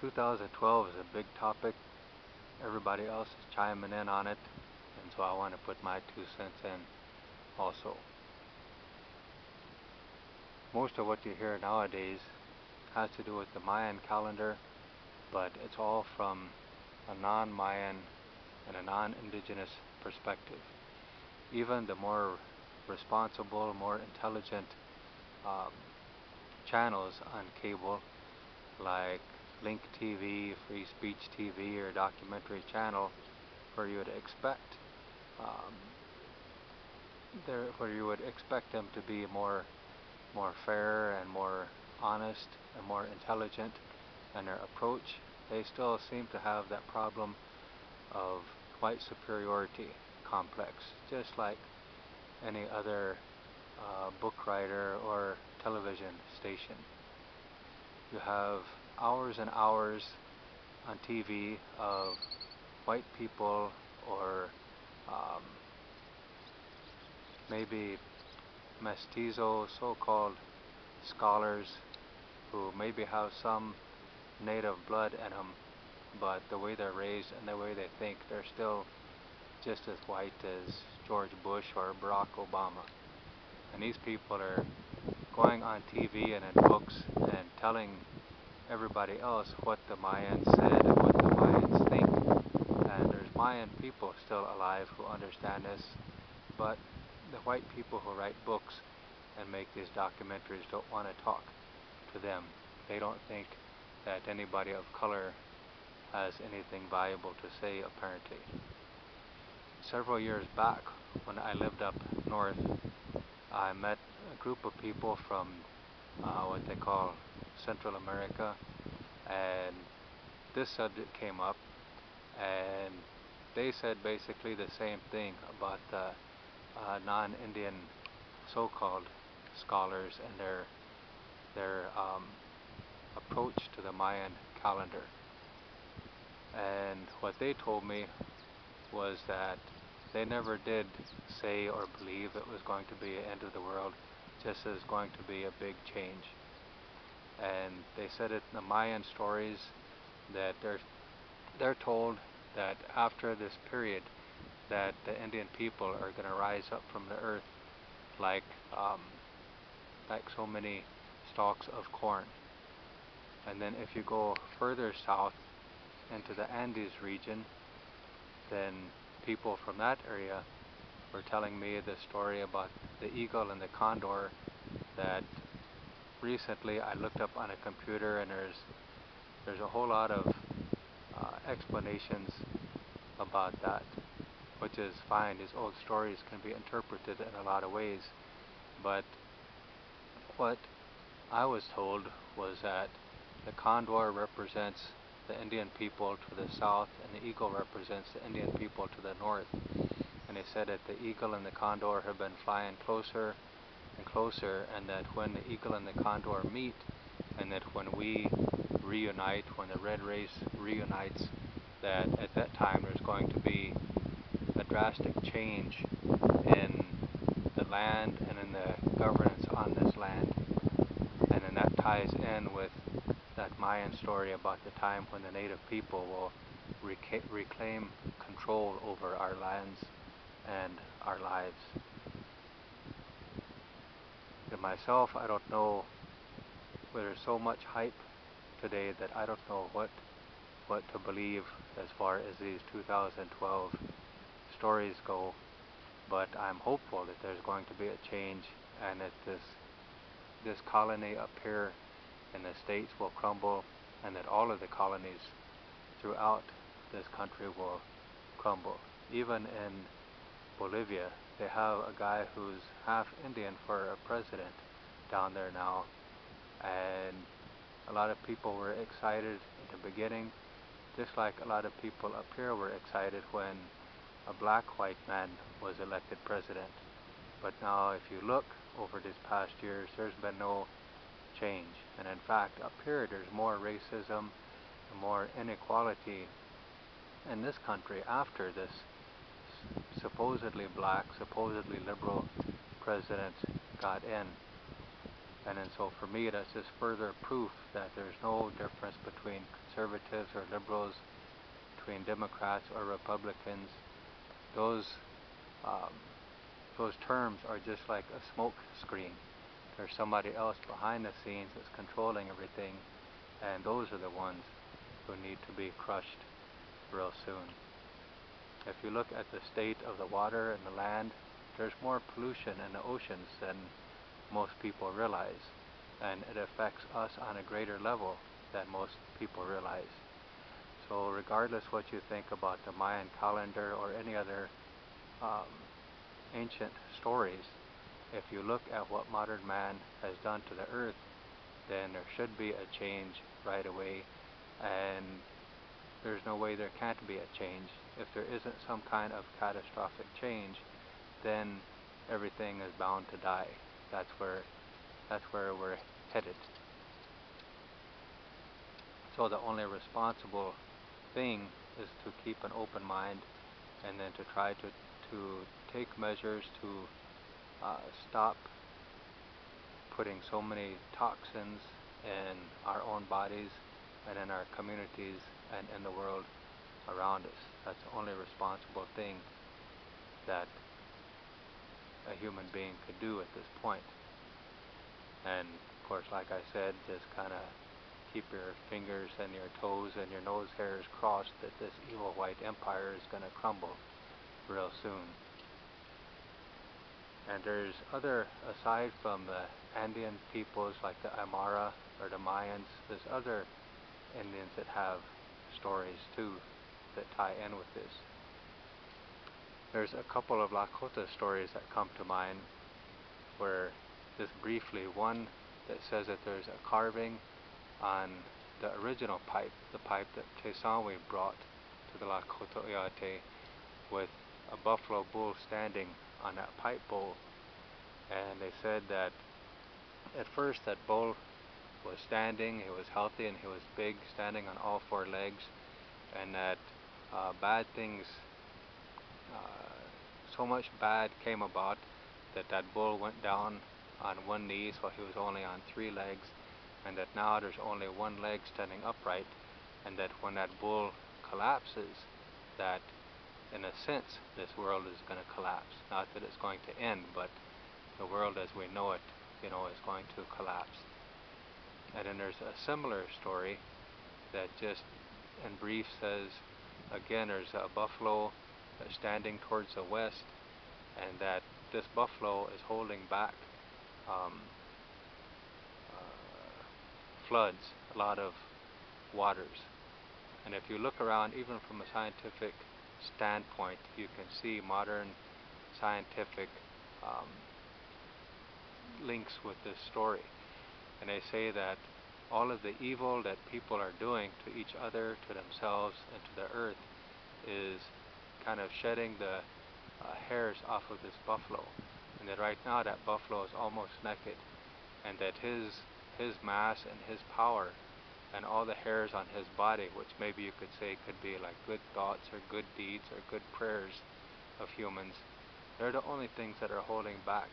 2012 is a big topic. Everybody else is chiming in on it, and so I want to put my 2 cents in also. Most of what you hear nowadays has to do with the Mayan calendar, but it's all from a non-Mayan and a non-Indigenous perspective. Even the more responsible, more intelligent channels on cable, like Link TV, Free Speech TV, or Documentary Channel, where you would expect them to be more fair and more honest and more intelligent in their approach, they still seem to have that problem of white superiority complex, just like any other book writer or television station. You have hours and hours on TV of white people or maybe mestizo so-called scholars who maybe have some native blood in them, but the way they're raised and the way they think, they're still just as white as George Bush or Barack Obama. And these people are going on TV and in books and telling everybody else what the Mayans said and what the Mayans think. And there's Mayan people still alive who understand this, but the white people who write books and make these documentaries don't want to talk to them. They don't think that anybody of color has anything valuable to say, apparently. Several years back, when I lived up north, I met a group of people from what they call Central America, and this subject came up, and they said basically the same thing about the non-Indian so-called scholars and their approach to the Mayan calendar. And what they told me was that they never did say or believe it was going to be an end of the world, just as going to be a big change. And they said it in the Mayan stories that they're told that after this period that the Indian people are going to rise up from the earth like so many stalks of corn. And then if you go further south into the Andes region, then people from that area were telling me the story about the eagle and the condor that recently I looked up on a computer, and there's a whole lot of explanations about that, which is fine. These old stories can be interpreted in a lot of ways, but what I was told was that the condor represents the Indian people to the south and the eagle represents the Indian people to the north. And they said that the eagle and the condor have been flying closer and closer, and that when the eagle and the condor meet, and that when we reunite, when the red race reunites, that at that time there's going to be a drastic change in the land and in the governance on this land. And then that ties in with that Mayan story about the time when the native people will reclaim control over our lands and our lives. To myself, I don't know, there's so much hype today that I don't know what to believe as far as these 2012 stories go, but I'm hopeful that there's going to be a change, and that this colony up here in the States will crumble, and that all of the colonies throughout this country will crumble. Even in Bolivia, they have a guy who's half Indian for a president down there now, and a lot of people were excited in the beginning, just like a lot of people up here were excited when a black white man was elected president. But now if you look over these past years, there's been no change. And in fact, up here there's more racism and more inequality in this country after this supposedly black, supposedly liberal president got in. And then so for me, that's just further proof that there's no difference between conservatives or liberals, between Democrats or Republicans. Those um, those terms are just like a smoke screen. There's somebody else behind the scenes that's controlling everything, and those are the ones who need to be crushed real soon. If you look at the state of the water and the land, there's more pollution in the oceans than most people realize, and it affects us on a greater level than most people realize. So regardless what you think about the Mayan calendar or any other um, ancient stories, if you look at what modern man has done to the earth, then there should be a change right away, and there's no way there can't be a change. If there isn't some kind of catastrophic change, then everything is bound to die. That's where we're headed. So the only responsible thing is to keep an open mind, and then to try to take measures to stop putting so many toxins in our own bodies and in our communities and in the world around us. That's the only responsible thing that a human being could do at this point. And of course, like I said, just kind of keep your fingers and your toes and your nose hairs crossed that this evil white empire is going to crumble real soon. And there's other, aside from the Andean peoples like the Aymara or the Mayans, there's other Indians that have stories too that tie in with this. There's a couple of Lakota stories that come to mind, where just briefly, one that says that there's a carving on the original pipe, the pipe that Tesawi brought to the Lakota Oyate, with a buffalo bull standing on that pipe bowl. And they said that at first that bull was standing, he was healthy and he was big, standing on all four legs, and that bad things, so much bad came about that that bull went down on one knee, so he was only on three legs, and that now there's only one leg standing upright, and that when that bull collapses, that in a sense this world is going to collapse. Not that it's going to end, but the world as we know it, is going to collapse. And then there's a similar story that just in brief says, again, there's a buffalo that's standing towards the west, and that this buffalo is holding back floods, a lot of waters. And if you look around, even from a scientific standpoint, you can see modern scientific links with this story. And they say that all of the evil that people are doing to each other, to themselves, and to the earth is kind of shedding the hairs off of this buffalo. And that right now that buffalo is almost naked, and that his mass and his power and all the hairs on his body, which maybe you could say could be like good thoughts or good deeds or good prayers of humans, they're the only things that are holding back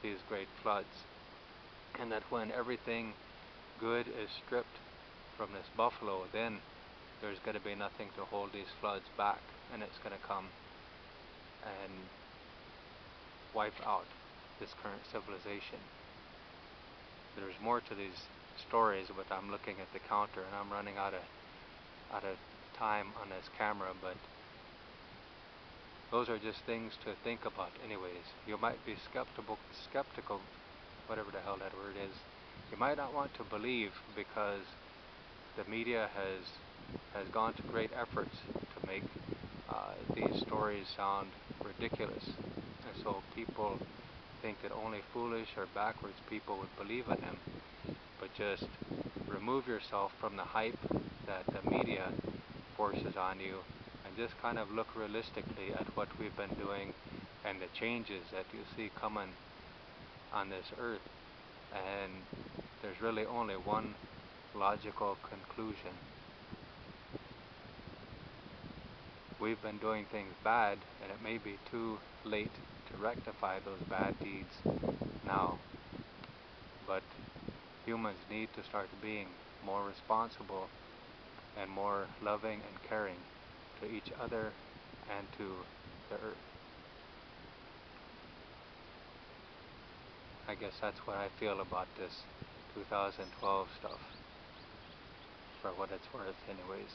these great floods. And that when everything good is stripped from this buffalo, then there's going to be nothing to hold these floods back, and it's going to come and wipe out this current civilization. There's more to these stories, but I'm looking at the counter and I'm running out of time on this camera, but those are just things to think about anyways. You might be skeptical, whatever the hell that word is. You might not want to believe because the media has gone to great efforts to make these stories sound ridiculous. And so people think that only foolish or backwards people would believe in them. But just remove yourself from the hype that the media forces on you, and just kind of look realistically at what we've been doing and the changes that you see coming on this earth. And there's really only one logical conclusion. We've been doing things bad, and it may be too late to rectify those bad deeds now. humans need to start being more responsible and more loving and caring to each other and to the earth. I guess that's what I feel about this 2012 stuff, for what it's worth anyways.